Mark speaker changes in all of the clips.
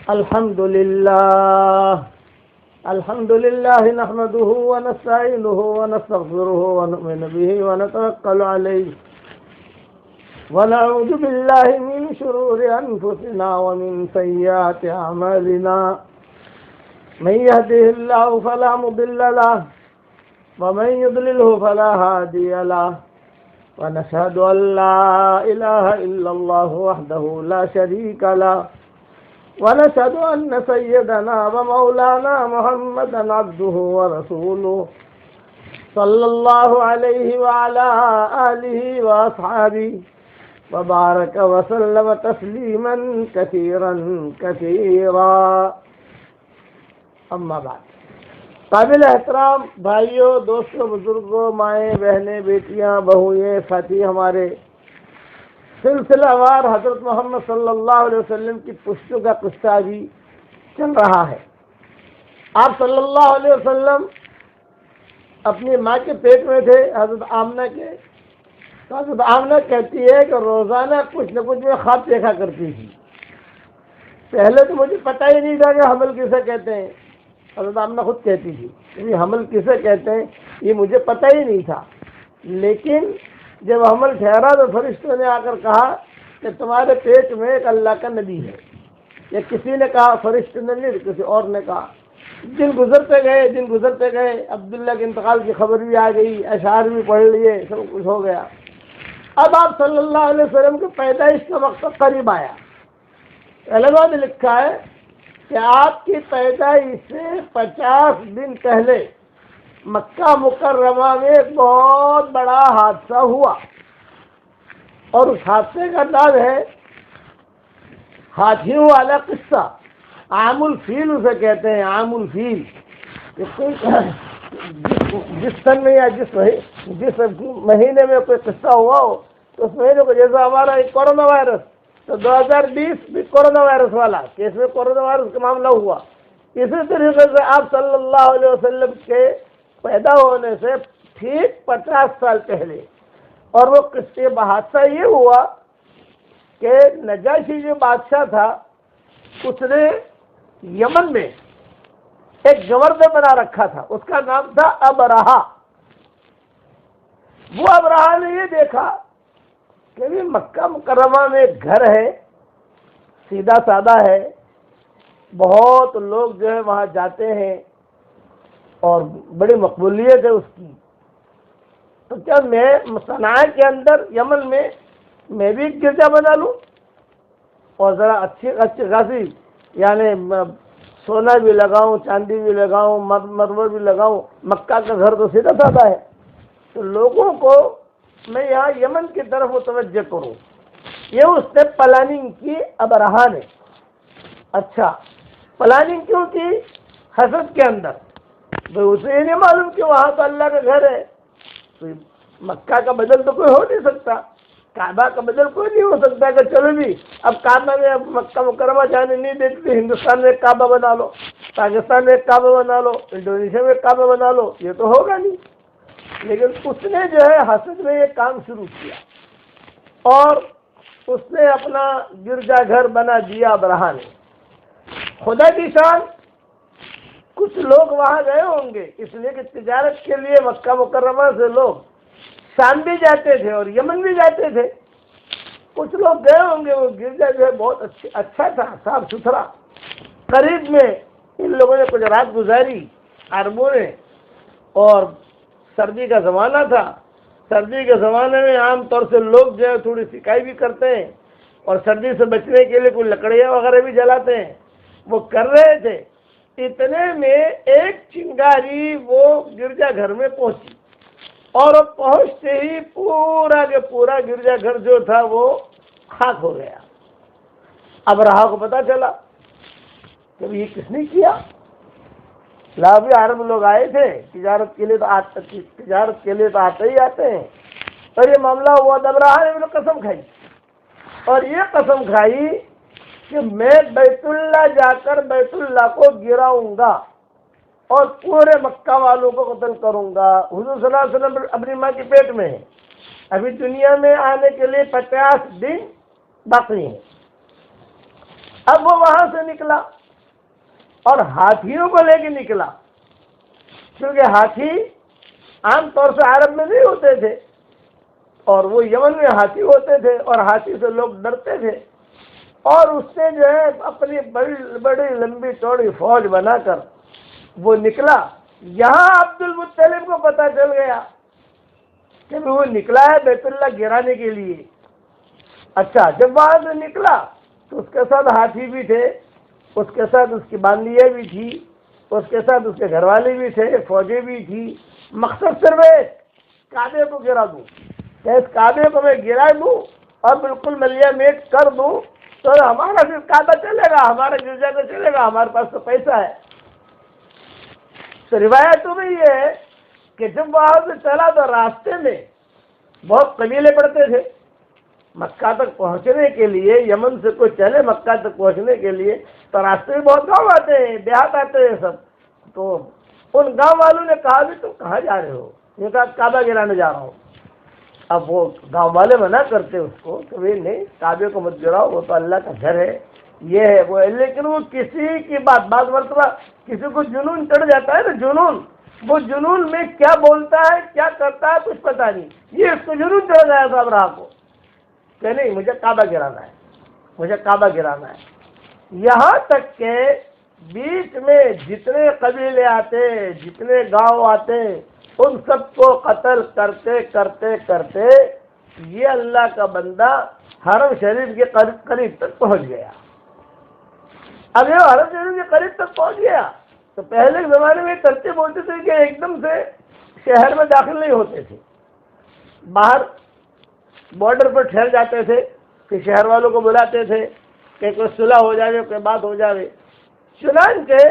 Speaker 1: الحمد لله نحمده ونستعينه ونستغفره ونؤمن به ونتوكل عليه ونعوذ بالله من شرور أنفسنا ومن سيئات أعمالنا من يهده الله فلا مضل له ومن يضلله فلا هادي له ونشهد أن لا إله إلا الله وحده لا شريك له ونشهد أن سيدنا ومولانا محمدا عبده ورسوله صلى الله عليه وعلى آله وأصحابه وبارك وسلم تسليما كثيرا كثيرا اما بعد. قابل احترام بھائیوں، دوستوں، بزرگوں، مائیں، بہنیں، بیٹیاں، بہوئیں، ساتھی، ہمارے سلسلہ وار حضرت محمد صلی اللہ علیہ وسلم کی پشتوں کا قصہ بھی چل رہا ہے. آپ صلی اللہ علیہ وسلم اپنی ماں کے پیٹ میں تھے، حضرت آمنہ کے. تو حضرت آمنہ کہتی ہے کہ روزانہ کچھ نہ کچھ میں خواب دیکھا کرتی تھی. پہلے تو مجھے پتہ ہی نہیں تھا کہ حمل کسے کہتے ہیں. حضرت آمنہ خود کہتی تھی کہ حمل کسے کہتے ہیں یہ مجھے پتہ ہی نہیں تھا. لیکن جب حمل ٹھہرا تو فرشتوں نے آ کر کہا کہ تمہارے پیٹ میں ایک اللہ کا نبی ہے. یا کسی نے کہا، فرشتے نے نہیں، کسی اور نے کہا. دن گزرتے گئے عبداللہ کے انتقال کی خبر بھی آ گئی، اشعار بھی پڑھ لیے، سب کچھ ہو گیا. اب آپ صلی اللہ علیہ وسلم کی پیدائش کا وقت قریب آیا. علماء نے لکھا ہے کہ آپ کی پیدائش سے 50 دن پہلے مکہ مکرمہ میں ایک بہت بڑا حادثہ ہوا، اور اس حادثے کا نام ہے ہاتھیوں والا قصہ. عام الفیل اسے کہتے ہیں، عام الفیل. جس سن میں یا جس مہینے میں کوئی قصہ ہوا ہو تو اس مہینے کو، جیسا ہمارا ایک کورونا وائرس، تو 2020 بھی کورونا وائرس والا کہ اس میں کورونا وائرس کا معاملہ ہوا. اسی طریقے سے آپ صلی اللہ علیہ وسلم کے پیدا ہونے سے ٹھیک 50 سال پہلے. اور وہ قصے حادثہ یہ ہوا کہ نجاشی جو بادشاہ تھا اس نے یمن میں ایک گورنر بنا رکھا تھا، اس کا نام تھا ابرہا. وہ ابرہا نے یہ دیکھا کہ مکہ مکرمہ میں ایک گھر ہے، سیدھا سادہ ہے، بہت لوگ جو ہے وہاں جاتے ہیں اور بڑی مقبولیت ہے اس کی. تو کیا میں صنعاء کے اندر یمن میں بھی ایک گرجا بنا لوں اور ذرا اچھی خاصی، یعنی سونا بھی لگاؤں، چاندی بھی لگاؤں، مرمر بھی لگاؤں. مکہ کا گھر تو سیدھا سادہ ہے، تو لوگوں کو میں یہاں یمن کی طرف متوجہ کروں. یہ اس نے پلاننگ کی ابرہا نے. اچھا، پلاننگ کیوں کی؟ حسد کے اندر. اسے یہ نہیں معلوم کہ وہاں تو اللہ کا گھر ہے، تو مکہ کا بدل تو کوئی ہو نہیں سکتا، کعبہ کا بدل کوئی نہیں ہو سکتا کہ چلو بھی اب کعبہ میں مکہ مکرمہ جانے نہیں دیتی، ہندوستان میں ایک کعبہ بنا لو، پاکستان میں ایک کعبہ بنا لو، انڈونیشیا میں ایک کعبہ بنا لو. یہ تو ہوگا نہیں. لیکن اس نے جو ہے حسد میں یہ کام شروع کیا اور اس نے اپنا گرجا گھر بنا دیا ابرہا نے. خدا کی شان، کچھ لوگ وہاں گئے ہوں گے اس لیے کہ تجارت کے لیے مکہ مکرمہ سے لوگ شام بھی جاتے تھے اور یمن بھی جاتے تھے. کچھ لوگ گئے ہوں گے. وہ گرجا جو ہے بہت اچھا تھا، صاف ستھرا. قریب میں ان لوگوں نے کچھ رات گزاری عربوں نے، اور سردی کا زمانہ تھا. سردی کے زمانے میں عام طور سے لوگ جو ہے تھوڑی سکائی بھی کرتے ہیں اور سردی سے بچنے کے لیے کوئی لکڑیاں وغیرہ بھی جلاتے ہیں. وہ کر رہے تھے. اتنے میں ایک چنگاری وہ گرجا گھر میں پہنچی، اور پہنچتے ہی پورا کے پورا گرجا گھر جو تھا وہ خاک ہو گیا. ابرہا کو پتا چلا کہ یہ کس نے کیا. لابی عرب لوگ آئے تھے تجارت کے لیے، تو آتے ہی آتے ہیں. اور یہ معاملہ ہوا تو ابرہا نے قسم کھائی، اور یہ قسم کھائی کہ میں بیت اللہ جا کر بیت اللہ کو گراؤں گا اور پورے مکہ والوں کو قتل کروں گا. حضور صلی اللہ علیہ وسلم اپنی ماں کے پیٹ میں ہے، ابھی دنیا میں آنے کے لیے 50 دن باقی ہیں. اب وہ وہاں سے نکلا اور ہاتھیوں کو لے کے نکلا، کیونکہ ہاتھی عام طور سے عرب میں نہیں ہوتے تھے، اور وہ یمن میں ہاتھی ہوتے تھے، اور ہاتھی سے لوگ ڈرتے تھے، اور اس نے جو ہے اپنی بڑی بڑی لمبی چوڑی فوج بنا کر وہ نکلا۔ یہاں عبد المطلب کو پتہ چل گیا کہ وہ نکلا ہے بیت اللہ گرانے کے لیے۔ اچھا، جب وہاں سے نکلا تو اس کے ساتھ ہاتھی بھی تھے، اس کے ساتھ اس کی باندیاں بھی تھی، اس کے ساتھ اس کے گھر والے بھی تھے، فوجیں بھی تھی۔ مقصد صرف ایک، کعبے کو گرا دوں، کہ اس کعبے کو میں گرا دوں اور بالکل ملیا میٹ کر دوں تو ہمارا پھر کعبہ چلے گا، ہمارا گرجا تو چلے گا، ہمارے پاس تو پیسہ ہے۔ تو روایتوں میں یہ ہے کہ جب وہاں سے چلا تو راستے میں بہت قبیلے پڑتے تھے۔ مکہ تک پہنچنے کے لیے، یمن سے کوئی چلے مکہ تک پہنچنے کے لیے تو راستے میں بہت گاؤں آتے ہیں، دیہات آتے ہیں سب۔ تو ان گاؤں والوں نے کہا بھی تم کہاں جا رہے ہو؟ یہ کہا کعبہ گرانے جا رہا ہوں۔ اب وہ گاؤں والے منع کرتے اس کو کہ نہیں، کعبے کو مت گراؤ، وہ تو اللہ کا گھر ہے، یہ ہے وہ ہے۔ لیکن وہ کسی کی بعض مرتبہ کسی کو جنون چڑھ جاتا ہے نا، جنون، وہ جنون میں کیا بولتا ہے کیا کرتا ہے کچھ پتہ نہیں، یہ اس کو جنون چڑھ گیا تھا ابراہ کو کہ نہیں مجھے کعبہ گرانا ہے، مجھے کعبہ گرانا ہے۔ یہاں تک کہ بیچ میں جتنے قبیلے آتے، جتنے گاؤں آتے، ان سب کو قتل کرتے کرتے کرتے یہ اللہ کا بندہ حرم شریف کے قریب تک پہنچ گیا۔ اب یہ حرم شریف کے قریب تک پہنچ گیا تو پہلے کے زمانے میں ترتیب ہوتی تھی کہ ایک دم سے شہر میں داخل نہیں ہوتے تھے، باہر بارڈر پر ٹھہر جاتے تھے، کہ شہر والوں کو بلاتے تھے کہ کوئی صلح ہو جائے، کوئی بات ہو جائے۔ چنانچہ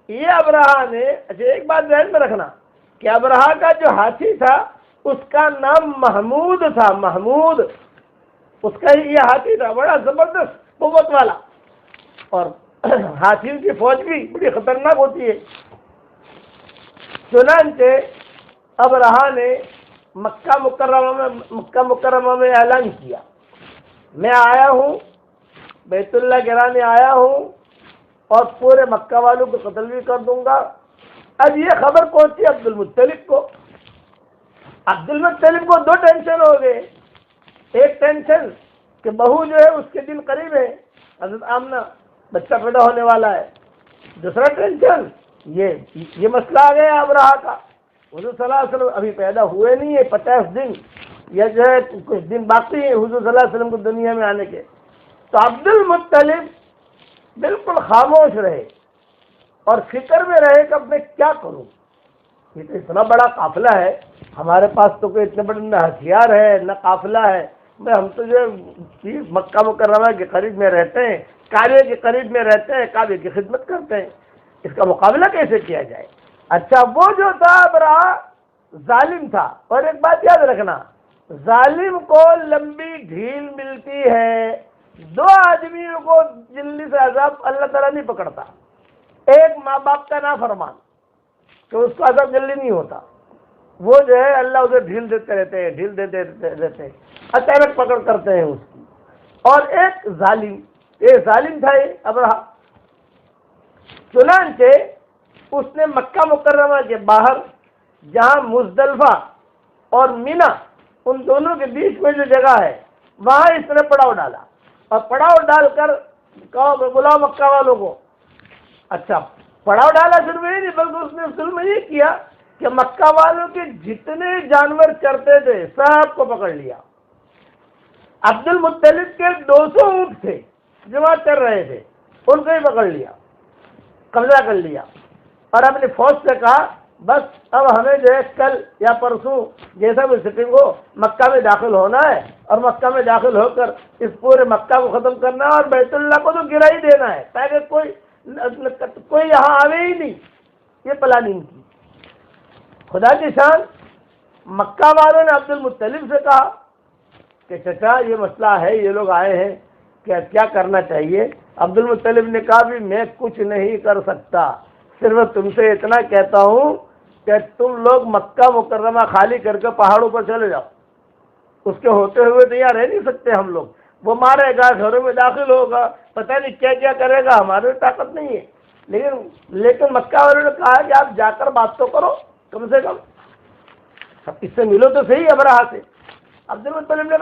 Speaker 1: یہ ابراہ نے، اچھا ایک بات ذہن میں رکھنا کہ ابراہ کا جو ہاتھی تھا اس کا نام محمود تھا، محمود اس کا ہی یہ ہاتھی تھا، بڑا زبردست قوت والا، اور ہاتھیوں کی فوج بھی بڑی خطرناک ہوتی ہے۔ چنانچہ ابراہ نے مکہ مکرمہ میں اعلان کیا میں آیا ہوں، بیت اللہ گرانے آیا ہوں، اور پورے مکہ والوں کو قتل بھی کر دوں گا۔ اب یہ خبر پہنچی عبد المطلب کو۔ عبد المطلب کو دو ٹینشن ہو گئے، ایک ٹینشن کہ بہو جو ہے اس کے دن قریب ہے، حضرت آمنہ بچہ پیدا ہونے والا ہے، دوسرا ٹینشن یہ مسئلہ آ گیا ابراہ کا، حضور صلی اللہ علیہ وسلم ابھی پیدا ہوئے نہیں ہے، 50 دن یا جو ہے کچھ دن باقی ہے حضور صلی اللہ علیہ وسلم کو دنیا میں آنے کے۔ تو عبد المطلب بالکل خاموش رہے اور فکر میں رہے کہ اب میں کیا کروں، یہ تو اتنا بڑا قافلہ ہے، ہمارے پاس تو کوئی اتنے بڑے نہ ہتھیار ہے نہ قافلہ ہے، ہم تو جو مکہ مکرمہ کے قریب میں رہتے ہیں، کعبے کے قریب میں رہتے ہیں، کعبے کی خدمت کرتے ہیں، اس کا مقابلہ کیسے کیا جائے؟ اچھا وہ جو تھا ابراہ ظالم تھا، اور ایک بات یاد رکھنا، ظالم کو لمبی ڈھیل ملتی ہے، دو آدمیوں کو جلدی سے عذاب اللہ تعالیٰ نہیں پکڑتا، ایک ماں باپ کا نافرمان کہ اس کو عذاب جلدی نہیں ہوتا، وہ جو ہے اللہ اسے ڈھیل دیتے رہتے ہیں، ڈھیل دیتے رہتے ہیں، اچانک پکڑ کرتے ہیں اس کی۔ اور ایک ظالم، یہ ظالم تھا یہ ابراہ۔ چنانچہ اس نے مکہ مکرمہ کے باہر جہاں مزدلفہ اور مینا ان دونوں کے بیچ میں جو جگہ ہے وہاں اس نے پڑاؤ ڈالا، اور پڑاؤ ڈال کر کہا بلاؤ مکہ والوں کو۔ اچھا پڑاؤ ڈالا صرف یہ نہیں بلکہ اس نے ظلم یہ کیا کہ مکہ والوں کے جتنے جانور چرتے تھے سب کو پکڑ لیا۔ عبد المطلب کے 200 اونٹ تھے جو وہاں چر رہے تھے، ان کو ہی پکڑ لیا، قبضہ کر لیا، اور اپنی فوج سے کہا بس اب ہمیں جو ہے کل یا پرسوں جیسا بھی سٹنگ ہو مکہ میں داخل ہونا ہے، اور مکہ میں داخل ہو کر اس پورے مکہ کو ختم کرنا ہے، اور بیت اللہ کو تو گرا ہی دینا ہے تاکہ کوئی یہاں آوے ہی نہیں۔ یہ پلاننگ کی۔ خدا کی شان، مکہ والوں نے عبد المطلب سے کہا کہ چچا یہ مسئلہ ہے، یہ لوگ آئے ہیں، کیا کرنا چاہیے؟ عبد المطلب نے کہا بھی میں کچھ نہیں کر سکتا، صرف تم سے اتنا کہتا ہوں کہ تم لوگ مکہ مکرمہ خالی کر کے پہاڑوں پر چلے جاؤ، اس کے ہوتے ہوئے تو یہاں رہ نہیں سکتے ہم لوگ، وہ مارے گا، گھروں میں داخل ہوگا، پتہ نہیں کیا کیا کرے گا، ہماری طاقت نہیں ہے، لیکن مکہ والوں نے کہا کہ آپ جا کر بات تو کرو کم سے کم، اس سے ملو تو صحیح ابرہہ سے۔ عبد المطلب نے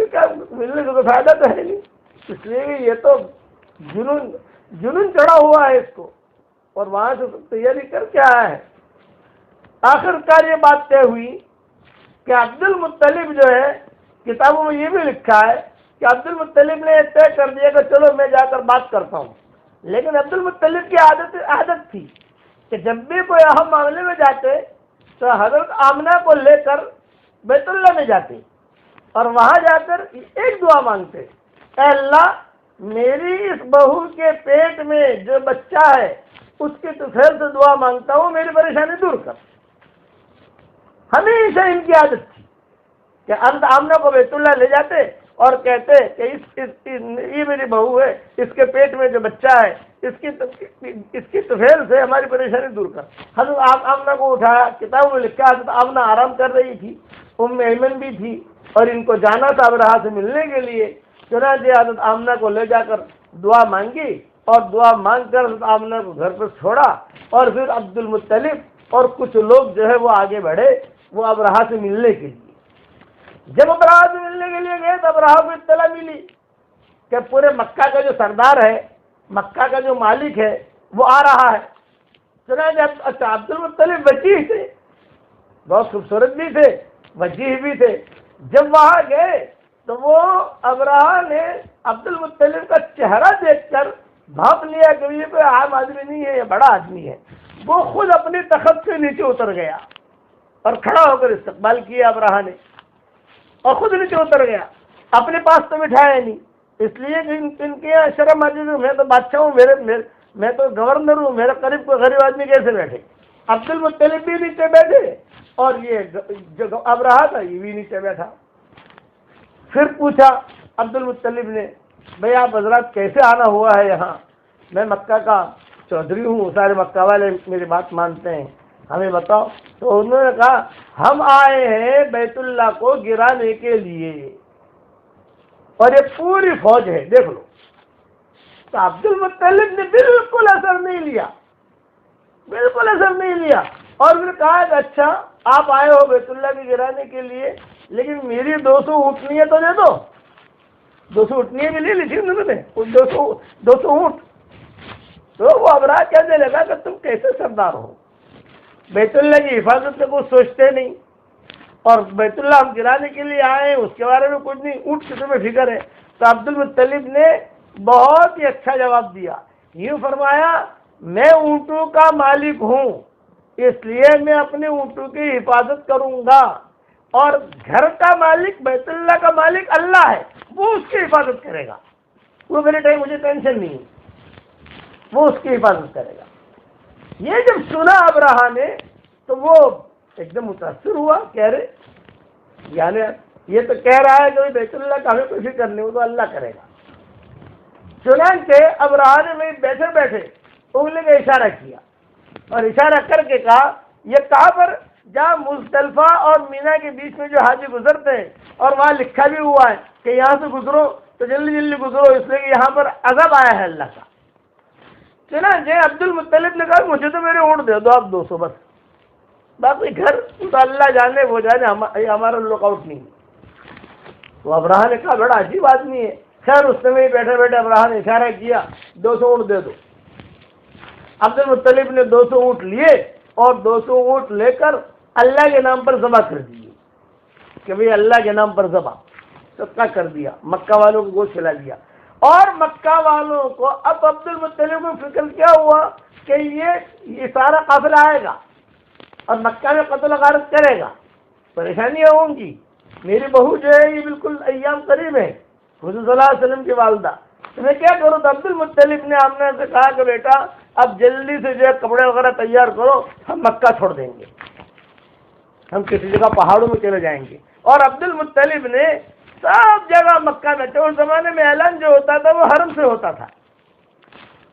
Speaker 1: کہا ملنے کا فائدہ تو ہے نہیں، اس لیے یہ تو جنون چڑھا ہوا ہے اس کو، اور وہاں سے تیاری کر کے آیا ہے۔ آخر کار یہ بات طے ہوئی کہ عبد المطلب جو ہے، کتابوں میں یہ بھی لکھا ہے کہ عبد المطلب نے طے کر دیا کہ چلو میں جا کر بات کرتا ہوں، لیکن عبد المطلب کی عادت تھی کہ جب بھی کوئی اہم معاملے میں جاتے تو حضرت آمنہ کو لے کر بیت اللہ میں جاتے اور وہاں جا کر ایک دعا مانگتے، اے اللہ میری اس بہو کے پیٹ میں جو بچہ ہے اس کے طفیل سے دعا مانگتا ہوں، میری پریشانی دور کر۔ ہمیشہ ان کی عادت تھی کہ حضرت آمنہ کو بیت اللہ لے جاتے اور کہتے کہ یہ میری بہو ہے، اس کے پیٹ میں جو بچہ ہے اس کی طفیل سے ہماری پریشانی دور کر۔ حضرت آمنہ کو اٹھایا، کتابوں میں لکھا حضرت آمنہ آرام کر رہی تھی، ایمن بھی تھی، اور ان کو جانا تھا ابرہہ سے ملنے کے لیے۔ چنانچہ حضرت آمنہ کو لے جا کر دعا مانگی، اور دعا مانگ کر حضرت آمنہ کو گھر پر چھوڑا، اور پھر عبد المطلب اور کچھ لوگ جو ہے وہ آگے بڑھے وہ ابرہہ سے ملنے کے لیے۔ جب ابرہہ سے ملنے کے لیے گئے تو ابرہہ کو اطلاع ملی کہ پورے مکہ کا جو سردار ہے، مکہ کا جو مالک ہے وہ آ رہا ہے۔ چنانچہ عبد المطلب وجیح تھے، بہت خوبصورت بھی تھے، وجیح بھی تھے۔ جب وہاں گئے تو وہ ابرہہ نے عبد المطلب کا چہرہ دیکھ کر بھانپ لیا کہ یہ کوئی عام آدمی نہیں ہے، یہ بڑا آدمی ہے۔ وہ خود اپنی تخت سے نیچے اتر گیا اور کھڑا ہو کر استقبال کیا ابرہہ نے، اور خود نیچے اتر گیا۔ اپنے پاس تو بٹھایا نہیں، اس لیے کہ ان کے یہاں شرم آتی ہے، میں تو بادشاہ ہوں، میں تو گورنر ہوں، میرے قریب کوئی غریب آدمی کیسے بیٹھے۔ عبد المطلب بھی نیچے بیٹھے اور یہ جو ابرہہ تھا یہ بھی نیچے بیٹھا۔ پھر پوچھا عبد المطلب نے، بھئی آپ حضرات کیسے آنا ہوا ہے یہاں؟ میں مکہ کا چودھری ہوں، سارے مکہ والے میری بات مانتے ہیں، ہمیں بتاؤ۔ تو انہوں نے کہا ہم آئے ہیں بیت اللہ کو گرانے کے لیے، اور یہ پوری فوج ہے، دیکھ لو۔ تو عبد المطلب نے بالکل اثر نہیں لیا، بالکل اثر نہیں لیا، اور پھر کہا کہ اچھا آپ آئے ہو بیت اللہ کے گرانے کے لیے، لیکن میری 200 اونٹنیاں تو دے دو۔ 200 اونٹنیاں بھی لے لی تھی انہوں نے، 200 اونٹ۔ تو وہ ابرہہ کہنے لگا کہ تم کیسے سردار ہو، بیت اللہ کی حفاظت سے کچھ سوچتے نہیں، اور بیت اللہ ہم گرانے کے لیے آئے ہیں اس کے بارے میں کچھ نہیں، اونٹ کی تمہیں فکر ہے۔ تو عبد المطلب نے بہت ہی اچھا جواب دیا، یوں فرمایا میں اونٹوں کا مالک ہوں، اس لیے میں اپنے اونٹوں کی حفاظت کروں گا، اور گھر کا مالک بیت اللہ کا مالک اللہ ہے، وہ اس کی حفاظت کرے گا، وہ میرے ٹائم مجھے ٹینشن نہیں ہے، وہ اس کی حفاظت کرے گا۔ یہ جب سنا ابرہہ نے تو وہ ایک دم متاثر ہوا، کہہ رہے یعنی یہ تو کہہ رہا ہے کہ بیت اللہ کا ہمیں کوئی فکر نہیں، وہ تو اللہ کرے گا۔ چنانچہ ابرہہ نے میں بیٹھے بیٹھے انگلی کا اشارہ کیا اور اشارہ کر کے کہا یہ کہاں پر، جہاں مزدلفہ اور مینا کے بیچ میں جو حاجی گزرتے ہیں، اور وہاں لکھا بھی ہوا ہے کہ یہاں سے گزرو تو جلدی جلدی گزرو، اس لیے کہ یہاں پر عذاب آیا ہے اللہ کا۔ چنانچہ عبد المطلب نے کہا مجھے تو میرے اونٹ دے دو آپ 200 بس، باقی گھر تو اللہ جانے وہ جانے، ہمارا لک آؤٹ نہیں۔ تو ابرہہ نے کہا بڑا عجیب آدمی ہے۔ خیر اس میں بیٹھے بیٹھے ابرہہ نے اشارہ کیا 200 اونٹ دے دو۔ عبد المطلب نے 200 اونٹ لیے اور 200 اونٹ لے کر اللہ کے نام پر ذبح کر دیے کہ بھئی اللہ کے نام پر ذبح، صدقہ کر دیا، مکہ والوں کو گوشت کھلا دیا۔ اور مکہ والوں کو اب عبد المطلب کو فکر کیا ہوا کہ یہ سارا قافلہ آئے گا اور مکہ میں قتل و غارت کرے گا، پریشانیاں ہوں گی، میری بہو جو ہے یہ بالکل ایام قریب ہے، حضور صلی اللہ علیہ وسلم کی والدہ، تو میں کیا کروں؟ تو عبد المطلب نے آمنہ سے کہا کہ بیٹا اب جلدی سے جو ہے کپڑے وغیرہ تیار کرو، ہم مکہ چھوڑ دیں گے، ہم کسی جگہ پہاڑوں میں چلے جائیں گے۔ اور عبد المطلب نے سب جگہ مکہ میں، اس زمانے میں اعلان جو ہوتا تھا وہ حرم سے ہوتا تھا،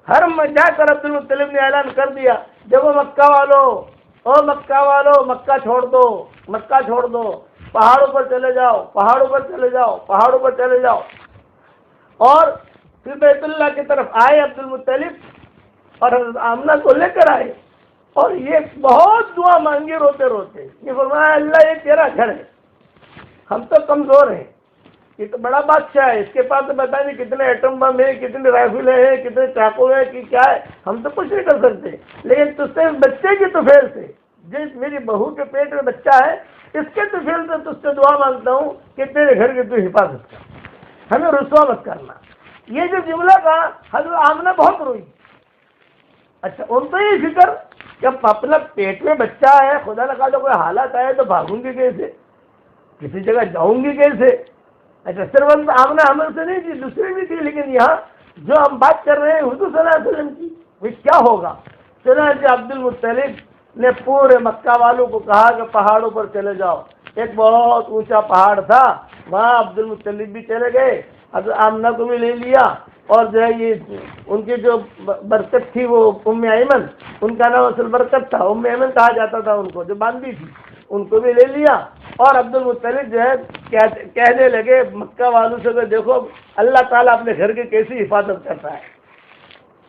Speaker 1: حرم میں جا کر عبد المطلب نے اعلان کر دیا دیکھو مکہ والو مکہ چھوڑ دو، مکہ چھوڑ دو، پہاڑوں پر چلے جاؤ، پہاڑوں پر چلے جاؤ، پہاڑوں پر چلے جاؤ۔ اور پھر بیت اللہ کی طرف آئے عبد المطلب، اور حضرت آمنہ کو لے کر آئے اور یہ بہت دعا مانگی روتے روتے. یہ فرمایا اللہ یہ تیرا گھر ہے، ہم تو کمزور ہیں، یہ تو بڑا بادشاہ ہے، اس کے پاس تو پتا نہیں کتنے ایٹم بم ہے، کتنے رائفلیں ہیں، کتنے چاقو ہیں کہ کیا ہے، ہم تو کچھ نہیں کر سکتے. لیکن تجھ سے بچے کی طفیل سے، جس میری بہو کے پیٹ میں بچہ ہے اس کے طفیل سے تجھ سے دعا مانگتا ہوں کہ تیرے گھر کی تو حفاظت کر، ہمیں رسوا مت کرنا. یہ جو جملہ کہا حضرت آمنہ بہت روئی. اچھا ان تو یہ فکر جب اپنا پیٹ میں بچہ ہے، خدا نہ خواستہ کوئی حالات آئے تو بھاگوں گی کیسے، کسی جگہ جاؤں گی کیسے. اچھا صرف آمنہ حمل سے نہیں تھی، دوسری بھی تھی، لیکن یہاں جو ہم بات کر رہے ہیں حضور صلی اللہ علیہ وسلم کی، وہ کیا ہوگا. چنانچہ عبد المطلب نے پورے مکہ والوں کو کہا کہ پہاڑوں پر چلے جاؤ. ایک بہت اونچا پہاڑ تھا، وہاں عبد المطلب بھی چلے گئے، حضرت آمنہ کو بھی لے لیا، اور جو ہے یہ ان کی جو برکت تھی وہ ام ایمن، ان کا نام اصل برکت تھا، ام ایمن کہا جاتا تھا ان کو، جو باندھی تھی، ان کو بھی لے لیا. اور عبد المطلب جو ہے کہنے لگے مکہ والوں سے کہ دیکھو اللہ تعالیٰ اپنے گھر کی کیسی حفاظت کرتا ہے.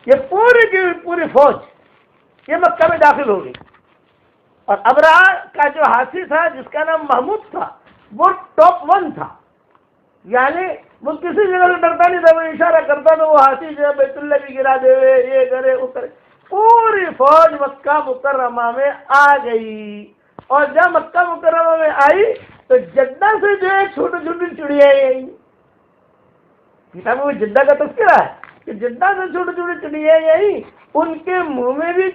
Speaker 1: یہ پوری کی پوری فوج یہ مکہ میں داخل ہو گئی، اور ابرہہ کا جو ہاتھی تھا جس کا نام محمود تھا وہ ٹاپ 1 تھا، یعنی وہ کسی جگہ سے ڈرتا نہیں تھا، وہ اشارہ کرتا تو وہ ہاتھی جو ہے بیت اللہ بھی گرا دے، یہ کرے وہ کرے. پوری فوج مکہ مکرمہ میں آ گئی، اور جب مکہ مکرمہ میں آئی تو جدہ سے جو ہے چھوٹی چھوٹی چڑیا آئی. کتاب میں جدہ کا تذکرہ ہے کہ جدہ سے چھوٹی چھوٹی چڑیا آئی، ان کے منہ میں بھی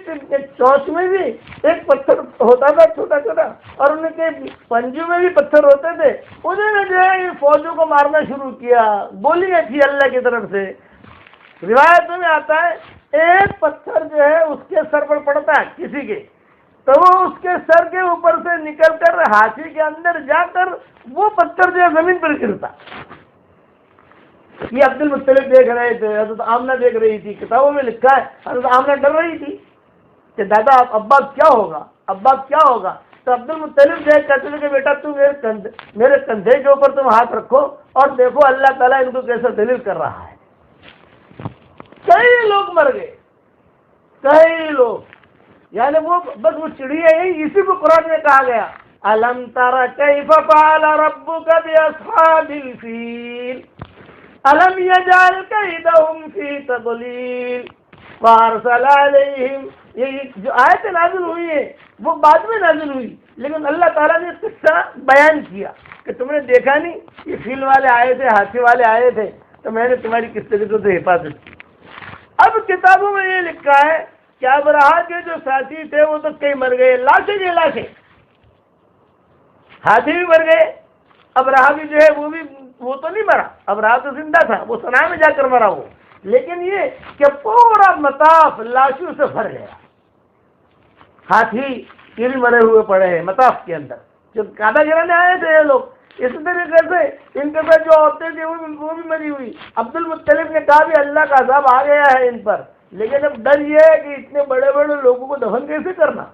Speaker 1: چونچ میں بھی ایک پتھر ہوتا تھا چھوٹا چھوٹا، اور ان کے پنجوں میں بھی پتھر ہوتے تھے. انہوں نے جو ہے فوجوں کو مارنا شروع کیا، گولیاں تھی اللہ کی طرف سے. روایتوں میں آتا ہے ایک پتھر جو ہے اس کے سر پر پڑتا ہے کسی کے، تو وہ اس کے سر کے اوپر سے نکل کر ہاتھی کے اندر جا کر وہ پتھر جو ہے زمین پر گرتا. یہ عبد المطلب دیکھ رہے تھے، حضرت آمنہ دیکھ رہی تھی. کتابوں میں لکھا ہے حضرت آمنہ ڈر رہی تھی کہ دادا ابا کیا ہوگا، ابا کیا ہوگا. تو عبد المطلب جو ہے کہتے تھے کہ بیٹا تم میرے کندھے کے اوپر تم ہاتھ رکھو اور دیکھو اللہ تعالیٰ ان کو کیسا دلیل کر رہا ہے. کئی لوگ مر گئے، کئی لوگ، یعنی وہ بس وہ چڑیا ہی، اسی کو قرآن میں کہا گیا الم تر کیف فعل ربک باصحاب الفیل الم یجعل کیدہم فی تضلیل وارسل علیہم. یہ جو آیتیں نازل ہوئی ہیں وہ بعد میں نازل ہوئی، لیکن اللہ تعالیٰ نے قصہ بیان کیا کہ تم نے دیکھا نہیں یہ فیل والے آئے تھے، ہاتھی والے آئے تھے، تو میں نے تمہاری کس طریقے سے حفاظت کی. اب کتابوں میں یہ لکھا ہے کہ ابرہہ کے جو ساتھی تھے وہ تو کئی مر گئے، لاشیں کی لاشیں، ہاتھی بھی مر گئے، ابرہہ بھی جو ہے وہ تو نہیں مرا، ابرہہ تو زندہ تھا، وہ صنع میں جا کر مرا وہ. لیکن یہ کہ پورا مطاف لاشوں سے بھر گیا، ہاتھی یہ بھی مرے ہوئے پڑے ہیں مطاف کے اندر. جب کعبہ گرانے آئے تھے یہ لوگ اسی طریقے سے ان کے ساتھ جو عورتیں تھیں وہ بھی مری ہوئی. عبد المطلب نے کہا بھی اللہ کا عذاب آ گیا ہے ان پر، لیکن اب ڈر یہ ہے کہ اتنے بڑے بڑے لوگوں کو دفن کیسے کرنا.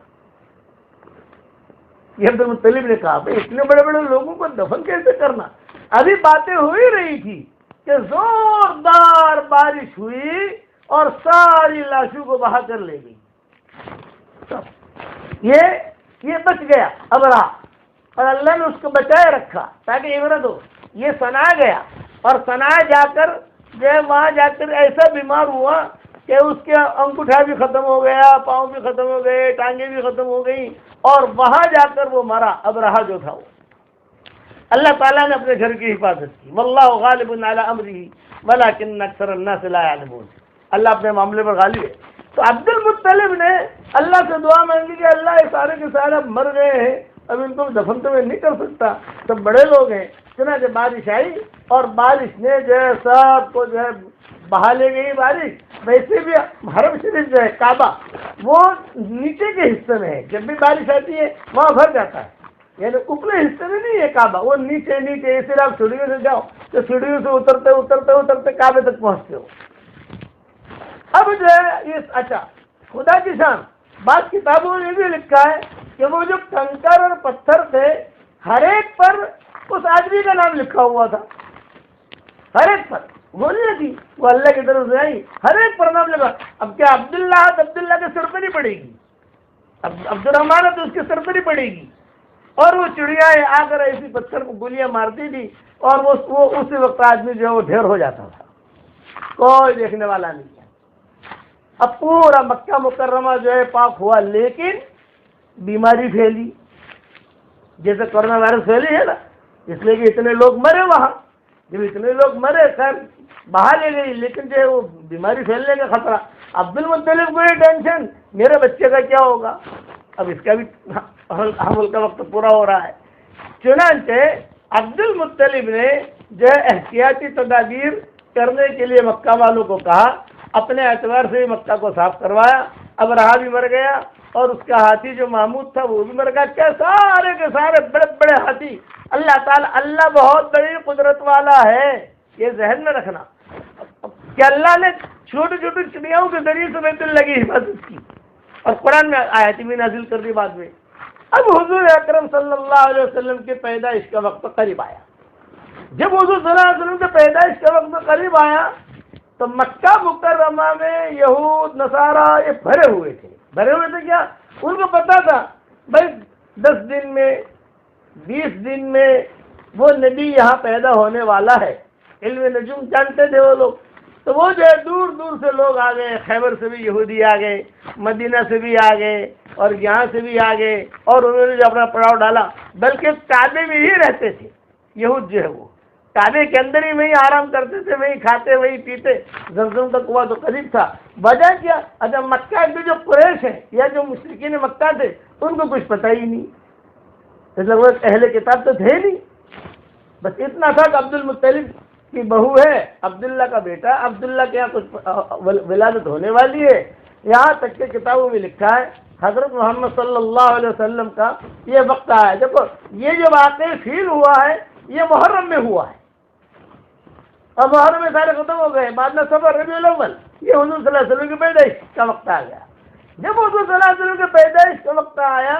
Speaker 1: یہ عبد المطلب نے کہا بھائی اتنے بڑے بڑے لوگوں کو دفن کیسے کرنا. ابھی باتیں ہو ہی رہی تھی کہ زوردار بارش ہوئی اور ساری لاشوں کو بہا کر لے گئی. یہ بچ گیا ابرہہ، اور اللہ نے اس کو بچائے رکھا تاکہ عبرت ہو. یہ صنع گیا، اور صنع جا کر جو ہے وہاں جا کر ایسا بیمار ہوا کہ اس کے انگوٹھا بھی ختم ہو گیا، پاؤں بھی ختم ہو گئے، ٹانگیں بھی ختم ہو گئی، اور وہاں جا کر وہ مرا ابرہہ جو تھا وہ. اللہ تعالیٰ نے اپنے گھر کی حفاظت کی. واللہ غالب علی امرہ ولکن اکثر الناس لا یعلمون. اللہ اپنے معاملے پر غالب ہے. تو عبد المطلب نے اللہ سے دعا مانگی کہ اللہ یہ سارے کے سارے اب مر گئے ہیں، اب ان کو دفن تو میں نہیں کر سکتا، سب بڑے لوگ ہیں. چنانچہ بارش آئی اور بارش نے جو ہے سب کو جو ہے بہا لے گئی بارش. ویسے بھی حرم شریف جو ہے کعبہ وہ نیچے کے حصے میں ہے، جب بھی بارش آتی ہے وہاں بھر جاتا ہے، یعنی اوپرے حصے میں نہیں ہے کعبہ، وہ نیچے نیچے. اس لیے آپ سیڑھیوں سے جاؤ تو سیڑھیوں سے اترتے اترتے اترتے کعبے تک پہنچتے ہو. اب جو ہے یہ اچھا خدا کی شان بعض کتابوں میں یہ بھی لکھا ہے کہ وہ جو کنکر اور پتھر تھے ہر ایک پر اس آدمی کا نام لکھا ہوا تھا، ہر ایک پر. بولنے کی وہ اللہ کی طرف سے آئی، ہر ایک پر نام لگا. اب کیا عبداللہ کے سر پہ نہیں پڑے گی؟ عبد الرحمان تو اس کے سر پہ نہیں پڑے گی. اور وہ چڑیا آ کر ایسی پتھر کو گولیاں مارتی تھی اور وہ اسی وقت آدمی جو ہے وہ ڈھیر ہو جاتا تھا، کوئی دیکھنے والا نہیں ہے. اب پورا مکہ مکرمہ جو ہے پاک ہوا، لیکن بیماری پھیلی جیسے کورونا وائرس پھیلی ہے نا، اس لیے کہ اتنے لوگ مرے وہاں. جب اتنے لوگ مرے خیر باہر لے گئی، لیکن جو ہے وہ بیماری پھیلنے کا خطرہ. عبد المطلب کو یہ ٹینشن میرے بچے کا کیا ہوگا، اب اس کا بھی حمل کا وقت پورا ہو رہا ہے. چنانچہ عبد المطلب نے جو ہے احتیاطی تدابیر کرنے کے لیے مکہ والوں کو کہا، اپنے اعتبار سے مکہ کو صاف کروایا. اب رہا بھی مر گیا اور اس کا ہاتھی جو محمود تھا وہ بھی مر گیا. کیا سارے کے سارے بڑے بڑے ہاتھی. اللہ تعالیٰ اللہ بہت بڑی قدرت والا ہے، یہ ذہن میں رکھنا کہ اللہ نے چھوٹی چھوٹی چڑیاؤں کے ذریعے سے بیت اللہ کی حفاظت کی اور قرآن میں آیت بھی نازل کر دی بعد میں. اب حضور اکرم صلی اللہ علیہ وسلم کی پیدائش کا وقت قریب آیا. جب حضور صلی اللہ علیہ وسلم کی پیدائش کا وقت قریب آیا تو مکہ مکرمہ میں یہود نصارہ یہ بھرے ہوئے تھے. کیا ان کو پتا تھا بھائی 10 دن میں 20 دن میں وہ نبی یہاں پیدا ہونے والا ہے. علم نجوم جانتے تھے وہ لوگ. تو وہ جو ہے دور دور سے لوگ آ گئے، خیبر سے بھی یہودی آ گئے، مدینہ سے بھی آ گئے اور یہاں سے بھی آ گئے، اور انہوں نے جو اپنا پڑاؤ ڈالا. بلکہ کعبے میں ہی رہتے تھے یہود جو ہے، وہ کعبے کے اندر ہی وہی آرام کرتے تھے، وہی کھاتے وہی پیتے. زمزم کا کنواں تو قریب تھا. وجہ کیا؟ اچھا مکہ کے جو قریش ہیں یا جو مشرکین مکہ تھے ان کو کچھ پتہ ہی نہیں، مطلب وہ اہل کتاب تو تھے نہیں. بس اتنا تھا کہ عبد المطلب کی بہو ہے، عبداللہ کا بیٹا، عبداللہ کے یہاں کچھ ولادت ہونے والی ہے. یہاں تک کہ کتابوں میں لکھا ہے حضرت محمد صلی اللہ علیہ وسلم کا یہ وقت آیا. دیکھو یہ جو واقعہ فیل ہوا ہے یہ محرم میں ہوا ہے، اور محرم میں سارے ختم ہو گئے. بعد میں صفر ربیع الاول یہ حضور صلی اللہ علیہ وسلم کی پیدائش کا وقت آ گیا. جب حضور صلی اللہ علیہ وسلم کی پیدائش کا وقت آیا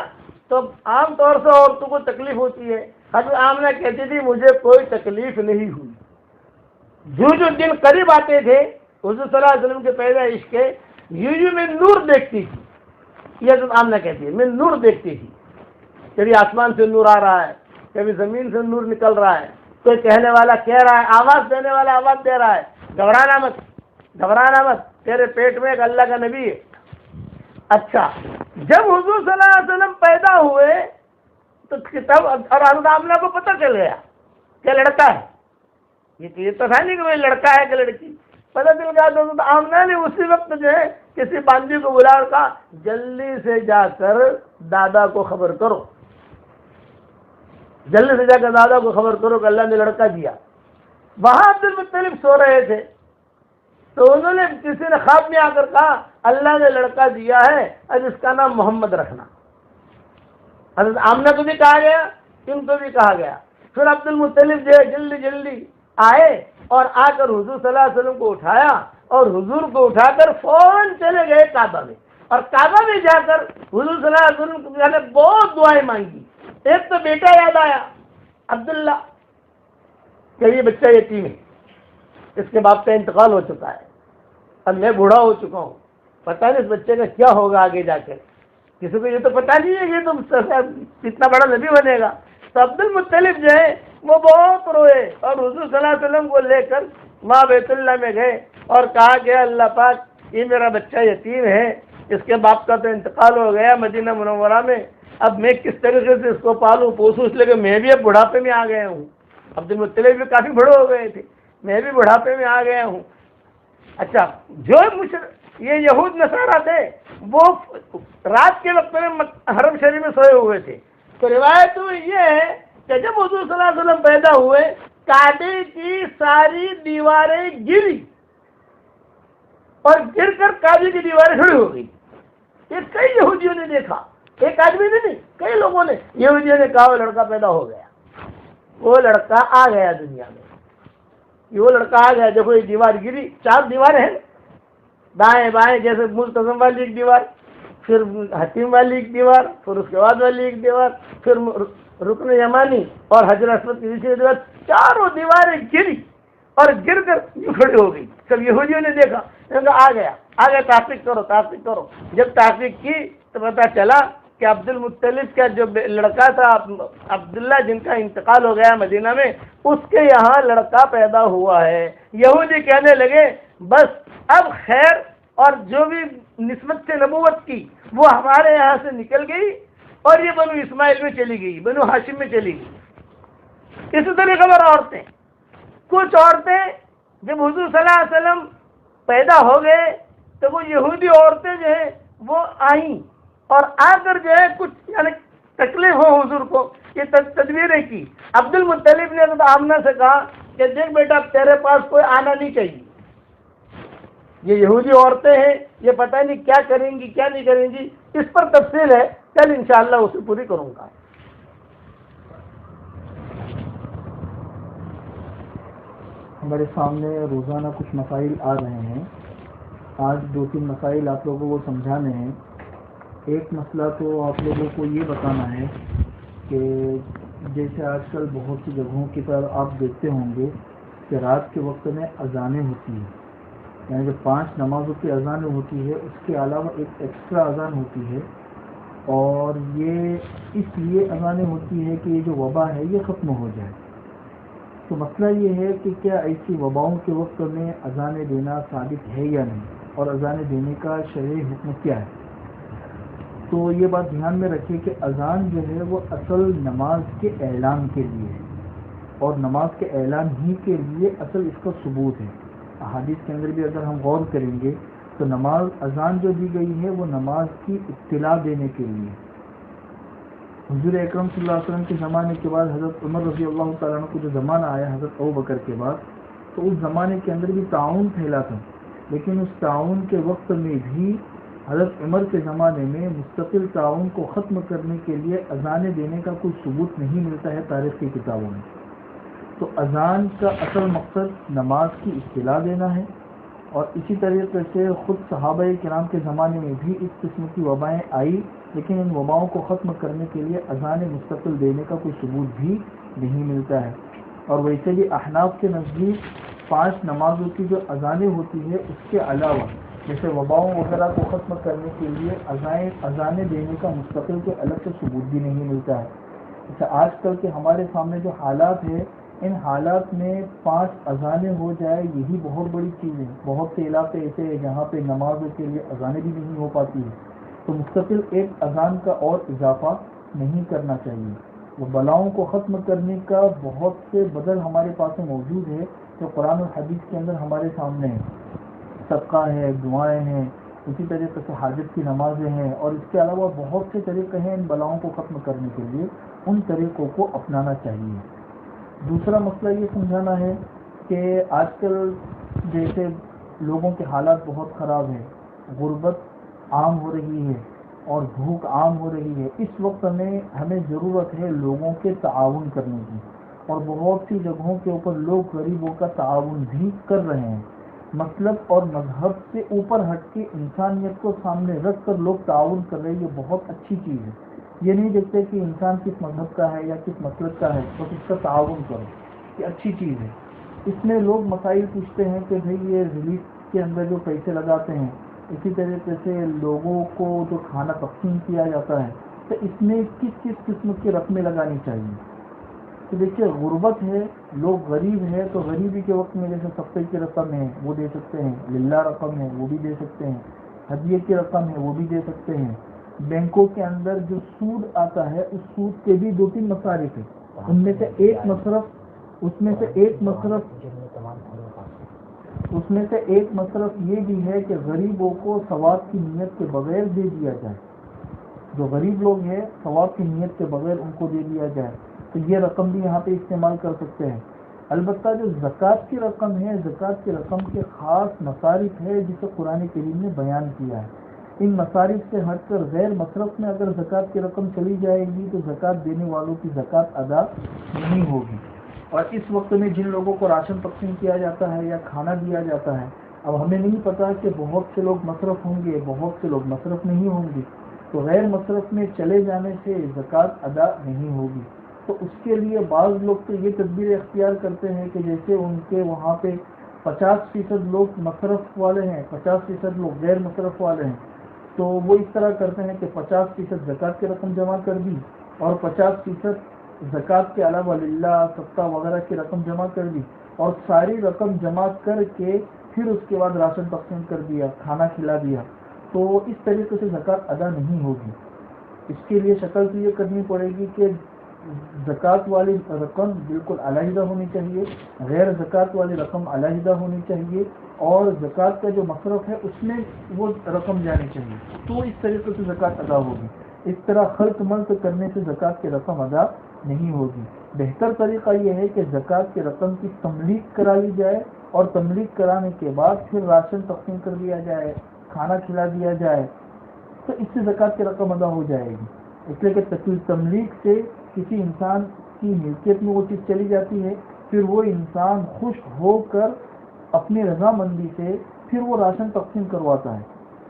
Speaker 1: تو عام طور سے عورتوں کو تکلیف ہوتی ہے. حضرت آمنہ کہتی تھی مجھے کوئی تکلیف نہیں ہوئی. جو دن قریب آتے تھے حضور صلی اللہ علیہ وسلم کے پیدائش کے، یوں میں نور دیکھتی تھی. یہ حضرت آمنہ کہتی ہے میں نور دیکھتی تھی. کبھی آسمان سے نور آ رہا ہے، کبھی زمین سے نور نکل رہا ہے. کوئی کہنے والا کہہ رہا ہے، آواز دینے والا آواز دے رہا ہے، گھبرانا مت، تیرے پیٹ میں ایک اللہ کا نبی ہے. اچھا جب حضور صلی اللہ علیہ وسلم پیدا ہوئے تو کتاب اور حضرت آمنہ کو پتہ چل گیا کہ لڑکا ہے. یہ تو تھا نہیں کہ وہ لڑکا ہے کہ لڑکی. پتہ چل گیا تو حضرت آمنہ نے اسی وقت جو ہے کسی باندھی کو بلا کر کہا جلدی سے جا کر دادا کو خبر کرو، جلدی سے جا کر دادا کو خبر کرو کہ اللہ نے لڑکا دیا. وہاں عبد المطلب سو رہے تھے تو انہوں نے کسی نے خواب میں آ کر کہا اللہ نے لڑکا دیا ہے، اب اس کا نام محمد رکھنا. حضرت آمنہ کو بھی کہا گیا، ان کو بھی کہا گیا. پھر عبد المطلب جو ہے جلدی آئے اور آ کر حضور صلی اللہ علیہ وسلم کو اٹھایا اور حضور کو اٹھا کر فوراً چلے گئے کعبہ میں. اور کعبہ میں جا کر حضور صلی اللہ علیہ وسلم کو بہت دعائیں مانگی. ایک تو بیٹا یاد آیا عبداللہ کہ یہ بچہ یتیم ہے، اس کے باپ کا انتقال ہو چکا ہے، اب میں بوڑھا ہو چکا ہوں، پتہ نہیں اس بچے کا کیا ہوگا آگے جا کر. کسی کو یہ تو پتہ نہیں ہے کہ تم اتنا بڑا نبی بنے گا. تو عبد المطلب جو ہے وہ بہت روئے اور حضور صلی اللہ علیہ وسلم کو لے کر ماں بیت اللہ میں گئے اور کہا کہ اللہ پاک یہ میرا بچہ یتیم ہے، اس کے باپ کا تو انتقال ہو گیا مدینہ منورہ میں، اب میں کس طریقے سے اس کو پالوں پوسوں، اس لیے کہ میں بھی اب بڑھاپے میں آ گیا ہوں. عبد المطلب بھی کافی بڑے ہو گئے تھے، میں بھی بڑھاپے میں آ گیا ہوں. اچھا جو یہ یہود نصارہ تھے وہ رات کے وقت میں حرم شریف میں سوئے ہوئے تھے. تو روایت یہ ہے کہ جب حضور صلی اللہ علیہ وسلم پیدا ہوئے کعبے کی ساری دیواریں گری اور گر کر کعبے کی دیواریں کھڑی ہو گئی. یہ کئی یہودیوں نے دیکھا، ایک آدمی نے نہیں، کئی لوگوں نے. یہودیوں نے کہا وہ لڑکا پیدا ہو گیا، وہ لڑکا آ گیا دنیا میں، وہ لڑکا آ گیا. دیکھو یہ دیوار گری، 4 دیواریں ہیں دائیں بائیں، جیسے ملتزم والی ایک دیوار، پھر حتیم والی ایک دیوار، پھر اس کے بعد والی ایک دیوار، پھر رکن یمانی اور حجر اسود کی دوسری دیوار. 4 دیواریں گری اور گر کر یوں کھڑی ہو گئی. سب یہودیوں نے دیکھا, آ گیا تحقیق کرو. جب تحقیق کی تو پتا چلا کہ عبد المطلب کا جو لڑکا تھا عبداللہ, جن کا انتقال ہو گیا مدینہ میں, اس کے یہاں لڑکا پیدا ہوا ہے. یہودی کہنے لگے بس اب خیر اور جو بھی نسبت سے نبوت کی وہ ہمارے یہاں سے نکل گئی اور یہ بنو اسماعیل میں چلی گئی, بنو ہاشم میں چلی گئی. اسی طریقے پر عورتیں, کچھ عورتیں جب حضور صلی اللہ علیہ وسلم پیدا ہو گئے تو وہ یہودی عورتیں جو ہیں وہ آئیں اور آ کر جو ہے کچھ یعنی تکلیف ہو حضور کو, یہ تدبیریں کی. عبد المطلب نے تو آمنہ سے کہا کہ دیکھ بیٹا تیرے پاس کوئی آنا نہیں چاہیے, یہ یہودی عورتیں ہیں, یہ پتہ نہیں کیا کریں گی کیا نہیں کریں گی. اس پر تفصیل ہے, کل انشاءاللہ اسے پوری کروں گا.
Speaker 2: ہمارے سامنے روزانہ کچھ مسائل آ رہے ہیں. آج 2-3 مسائل آپ لوگوں کو سمجھانے ہیں. ایک مسئلہ تو آپ لوگوں کو یہ بتانا ہے کہ جیسے آج کل بہت سی جگہوں کی طرف آپ دیکھتے ہوں گے کہ رات کے وقت میں اذانیں ہوتی ہیں, یعنی جو 5 نمازوں کی اذانیں ہوتی ہے اس کے علاوہ ایک ایکسٹرا اذان ہوتی ہے, اور یہ اس لیے اذانیں ہوتی ہے کہ یہ جو وبا ہے یہ ختم ہو جائے. تو مسئلہ یہ ہے کہ کیا ایسی وباؤں کے وقت میں اذانیں دینا ثابت ہے یا نہیں, اور اذانیں دینے کا شرعی حکم کیا ہے. تو یہ بات دھیان میں رکھیے کہ اذان جو ہے وہ اصل نماز کے اعلان کے لیے ہے, اور نماز کے اعلان ہی کے لیے اصل اس کا ثبوت ہے. احادیث کے اندر بھی اگر ہم غور کریں گے تو نماز اذان جو دی گئی ہے وہ نماز کی اطلاع دینے کے لیے. حضور اکرم صلی اللہ علیہ وسلم کے زمانے کے بعد حضرت عمر رضی اللہ تعالیٰ عنہ کو جو زمانہ آیا حضرت ابوبکر کے بعد, تو اس زمانے کے اندر بھی تعاون پھیلا تھا, لیکن اس تعاون کے وقت میں بھی حضرت عمر کے زمانے میں مستقل تعاون کو ختم کرنے کے لیے اذانیں دینے کا کوئی ثبوت نہیں ملتا ہے تاریخ کی کتابوں میں. تو اذان کا اصل مقصد نماز کی اطلاع دینا ہے, اور اسی طریقے سے خود صحابہ کرام کے زمانے میں بھی اس قسم کی وبائیں آئی, لیکن ان وباؤں کو ختم کرنے کے لیے اذان مستقل دینے کا کوئی ثبوت بھی نہیں ملتا ہے. اور ویسے بھی احناف کے نزدیک 5 نمازوں کی جو اذانیں ہوتی ہے اس کے علاوہ جیسے وباؤں وغیرہ کو ختم کرنے کے لیے اذانیں دینے کا مستقل کے الگ سے ثبوت بھی نہیں ملتا ہے. اچھا, آج کل کے ہمارے سامنے جو حالات ہے, ان حالات میں 5 اذانیں ہو جائے یہی بہت بڑی چیز ہے. بہت سے علاقے ایسے ہیں جہاں پہ نمازوں کے لیے اذانیں بھی نہیں ہو پاتی ہیں, تو مستقل ایک اذان کا اور اضافہ نہیں کرنا چاہیے. وہ بلاؤں کو ختم کرنے کا بہت سے بدل ہمارے پاس موجود ہے جو قرآن و حدیث کے اندر ہمارے سامنے ہے. صدقہ ہے, دعائیں ہیں, اسی طریقے سے حاجت کی نمازیں ہیں, اور اس کے علاوہ بہت سے طریقے ہیں ان بلاؤں کو ختم کرنے کے لیے. ان طریقوں کو اپنانا چاہیے. دوسرا مسئلہ یہ سمجھانا ہے کہ آج کل جیسے لوگوں کے حالات بہت خراب ہیں, غربت عام ہو رہی ہے اور بھوک عام ہو رہی ہے. اس وقت میں ہمیں ضرورت ہے لوگوں کے تعاون کرنے کی, اور بہت سی جگہوں کے اوپر لوگ غریبوں کا تعاون بھی کر رہے ہیں. مطلب اور مذہب سے اوپر ہٹ کے انسانیت کو سامنے رکھ کر لوگ تعاون کر رہے ہیں, یہ بہت اچھی چیز ہے. یہ نہیں دیکھتے کہ انسان کس مذہب کا ہے یا کس مسلک کا ہے, تو اس کا تعاون کرو, یہ اچھی چیز ہے. اس میں لوگ مسائل پوچھتے ہیں کہ بھئی یہ ریلیف کے اندر جو پیسے لگاتے ہیں, اسی طریقے سے لوگوں کو جو کھانا تقسیم کیا جاتا ہے, تو اس میں کس کس قسم کی رقمیں لگانی چاہیے. تو دیکھیے غربت ہے, لوگ غریب ہے, تو غریبی کے وقت میں جیسے صدقے کی رقم ہے وہ دے سکتے ہیں, للہ رقم ہے وہ بھی دے سکتے ہیں, ہدیے کی رقم ہے وہ بھی دے سکتے ہیں. بینکوں کے اندر جو سود آتا ہے اس سود کے بھی 2-3 مصارف ہیں. ان میں سے ایک مصرف یہ بھی ہے کہ غریبوں کو ثواب کی نیت کے بغیر دے دیا جائے. جو غریب لوگ ہیں ثواب کی نیت کے بغیر ان کو دے دیا جائے, تو یہ رقم بھی یہاں پہ استعمال کر سکتے ہیں. البتہ جو زکوٰۃ کی رقم ہے, زکوٰۃ کی رقم کے خاص مصارف ہے جسے قرآن کریم نے بیان کیا ہے. ان مصارف سے ہٹ کر غیر مصرف میں اگر زکوٰۃ کی رقم چلی جائے گی تو زکوٰۃ دینے والوں کی زکوٰۃ ادا نہیں ہوگی. اور اس وقت میں جن لوگوں کو راشن تقسیم کیا جاتا ہے یا کھانا دیا جاتا ہے, اب ہمیں نہیں پتا کہ بہت سے لوگ مصرف ہوں گے, بہت سے لوگ مصرف نہیں ہوں گے, تو غیر مصرف میں چلے جانے سے زکوٰۃ ادا نہیں ہوگی. تو اس کے لیے بعض لوگ تو یہ تدبیر اختیار کرتے ہیں کہ جیسے ان کے وہاں پہ 50% لوگ مصرف والے ہیں، 50% لوگ غیر مصرف والے ہیں، تو وہ اس طرح کرتے ہیں کہ 50% زکوٰۃ کی رقم جمع کر دی اور 50% زکوٰۃ کے علاوہ للہ صدقہ وغیرہ کی رقم جمع کر دی، اور ساری رقم جمع کر کے پھر اس کے بعد راشن تقسیم کر دیا، کھانا کھلا دیا. تو اس طریقے سے زکوٰۃ ادا نہیں ہوگی. اس کے لیے شکل تو یہ کرنی پڑے گی کہ زکوٰۃ والی رقم بالکل علیحدہ ہونی چاہیے، غیر زکوٰۃ والی رقم علیحدہ ہونی چاہیے، اور زکوٰۃ کا جو مصرف ہے اس میں وہ رقم جانی چاہیے. تو اس طریقے سے زکوٰۃ ادا ہوگی. اس طرح خلط ملط کرنے سے زکوٰۃ کی رقم ادا نہیں ہوگی. بہتر طریقہ یہ ہے کہ زکوٰۃ کی رقم کی تملیغ کرا لی جائے، اور تملیغ کرانے کے بعد پھر راشن تقسیم کر دیا جائے، کھانا کھلا دیا جائے، تو اس سے زکوٰۃ کی رقم ادا ہو جائے گی. اس لیے کہ تملیغ سے کسی انسان کی ملکیت میں وہ چیز چلی جاتی ہے، پھر وہ انسان خوش ہو کر اپنی رضامندی سے پھر وہ راشن تقسیم کرواتا ہے.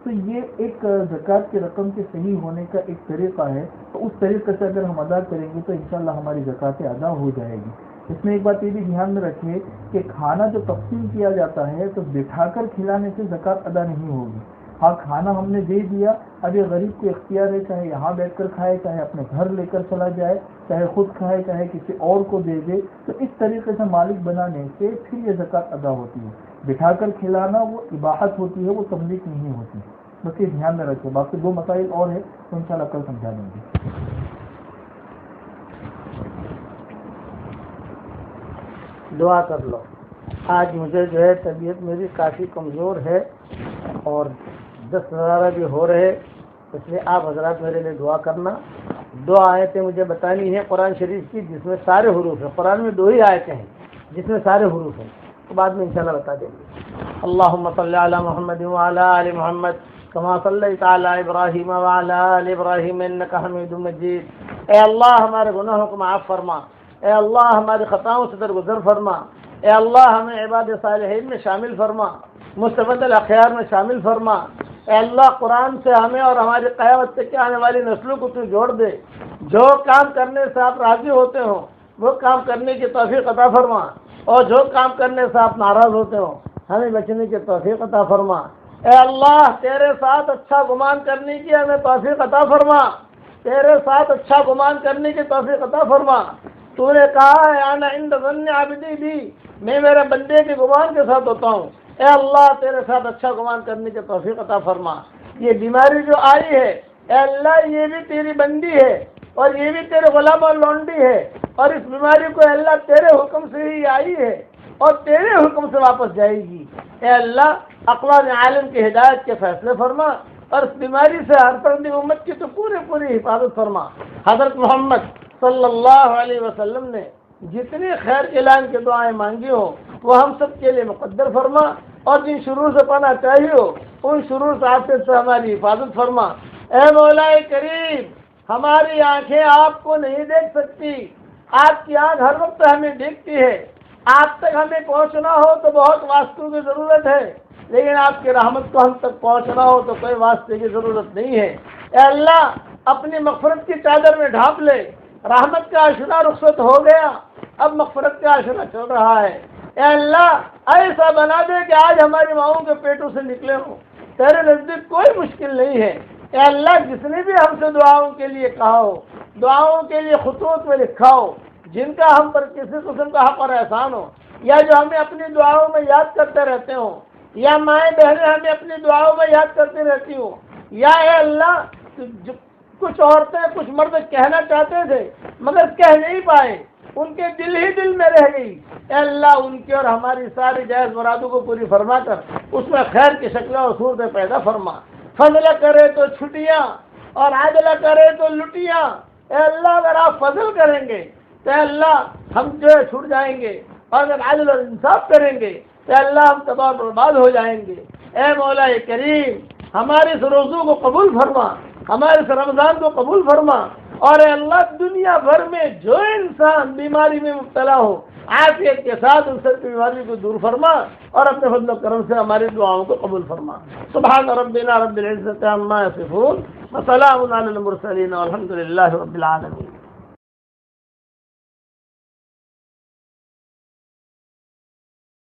Speaker 2: تو یہ ایک زکوٰۃ کی رقم کے صحیح ہونے کا ایک طریقہ ہے. تو اس طریقے سے اگر ہم ادا کریں گے تو انشاءاللہ ہماری زکوٰۃ ادا ہو جائے گی. اس میں ایک بات یہ بھی دھیان میں رکھیے کہ کھانا جو تقسیم کیا جاتا ہے تو بٹھا کر کھلانے سے زکوٰۃ ادا نہیں ہوگی. ہاں کھانا ہم نے دے دیا، اب یہ غریب کو اختیار ہے، چاہے یہاں بیٹھ کر کھائے، چاہے اپنے گھر لے کر چلا جائے، چاہے خود کھائے، چاہے کسی اور کو دے دے. تو اس طریقے سے مالک بنانے سے پھر یہ زکوٰۃ ادا ہوتی ہے. بٹھا کر کھلانا وہ اباحت ہوتی ہے، وہ تملیغ نہیں ہوتی. بس یہ دھیان میں رکھیں. باقی 2 مسائل اور ہیں تو انشاءاللہ کل سمجھا دیں گے.
Speaker 1: دعا کر لو. آج مجھے جو ہے طبیعت میری کافی کمزور ہے اور دست ہزارہ بھی ہو رہے، اس لیے آپ حضرات میرے لیے دعا کرنا. 2 آیتیں مجھے بتانی ہیں قرآن شریف کی جس میں سارے حروف ہیں. قرآن میں 2 ہی آیتیں ہیں جس میں سارے حروف ہیں، تو بعد میں انشاءاللہ بتا دیں گے. اللہم صلی علی محمد وعلی آل محمد کما صلیت علی ابراہیم وعلی آل ابراہیم انک حمید مجید. اے اللہ ہمارے گناہوں کو معاف فرما، اے اللہ ہماری خطاؤں سے درگزر فرما، اے اللہ ہمیں عباد صالحین میں شامل فرما، مستفد الاخیار میں شامل فرما. اے اللہ قرآن سے ہمیں اور ہماری قیامت تک آنے والی نسلوں کو تو جوڑ دے. جو کام کرنے سے آپ راضی ہوتے ہو وہ کام کرنے کی توفیق عطا فرما، اور جو کام کرنے سے آپ ناراض ہوتے ہو ہمیں بچنے کی توفیق عطا فرما. اے اللہ تیرے ساتھ اچھا گمان کرنے کی ہمیں توفیق عطا فرما، تیرے ساتھ اچھا گمان کرنے کی توفیق عطا فرما. تو نے کہا ہے انا عند ظن عبدی بھی، میں میرے بندے کے گمان کے ساتھ ہوتا ہوں. اے اللہ تیرے ساتھ اچھا گمان کرنے کی توفیق عطا فرما. یہ بیماری جو آئی ہے اے اللہ یہ بھی تیری بندی ہے اور یہ بھی تیرے غلام اور لونڈی ہے، اور اس بیماری کو اے اللہ تیرے حکم سے ہی آئی ہے اور تیرے حکم سے واپس جائے گی. اے اللہ اقوام عالم کی ہدایت کے فیصلے فرما، اور اس بیماری سے ہر فرد امت کی تو پوری حفاظت فرما. حضرت محمد صلی اللہ علیہ وسلم نے جتنی خیر اعلان کی دعائیں مانگی ہو وہ ہم سب کے لیے مقدر فرما، اور جن شرور سے پناہ چاہیے ہو ان شرور سے آفت سے ہماری حفاظت فرما. اے مولا کریم ہماری آنکھیں آپ کو نہیں دیکھ سکتی، آپ کی آنکھ ہر وقت ہمیں دیکھتی ہے. آپ تک ہمیں پہنچنا ہو تو بہت واسطوں کی ضرورت ہے، لیکن آپ کی رحمت کو ہم تک پہنچنا ہو تو کوئی واسطے کی ضرورت نہیں ہے. اے اللہ اپنی مغفرت کی چادر میں ڈھانپ لے. رحمت کا عشرہ رخصت ہو گیا، اب مغفرت کا عشرہ چل رہا ہے. اے اللہ ایسا بنا دے کہ آج ہماری ماؤں کے پیٹوں سے نکلے ہوں. تیرے نزدیک کوئی مشکل نہیں ہے. اے اللہ جس نے بھی ہم سے دعاؤں کے لیے کہا ہو، دعاؤں کے لیے خطوط میں لکھا ہو، جن کا ہم پر کسی قسم کا حق اور احسان ہو، یا جو ہمیں اپنی دعاؤں میں یاد کرتے رہتے ہوں، یا مائیں بہنیں ہمیں اپنی دعاؤں میں یاد کرتی رہتی ہوں، یا اے اللہ کچھ عورتیں کچھ مرد کہنا چاہتے تھے مگر کہہ نہیں پائے، ان کے دل ہی دل میں رہ گئی. اے اللہ ان کی اور ہماری ساری جائز مرادوں کو پوری فرما کر اس میں خیر کی شکلیں اور صورتیں پیدا فرما. فضل کرے تو چھٹیاں اور عدل کرے تو لٹیاں. اے اللہ اگر آپ فضل کریں گے تو اے اللہ ہم جو ہے چھوٹ جائیں گے، اور اگر عدل اور انصاف کریں گے تو اے اللہ ہم تباہ و برباد ہو جائیں گے. اے مولا کریم ہمارے اس روزوں کو قبول فرما، ہمارے اس رمضان کو قبول فرما، اور اے اللہ دنیا بھر میں جو انسان بیماری میں مبتلا ہو عافیت کے ساتھ ان سب کی بیماری کو دور فرما، اور اپنے فضل و کرم سے ہماری دعاؤں کو قبول فرما. سبحان ربنا رب العزت عما یصفون وسلام علی المرسلین والحمد للہ رب العالمین.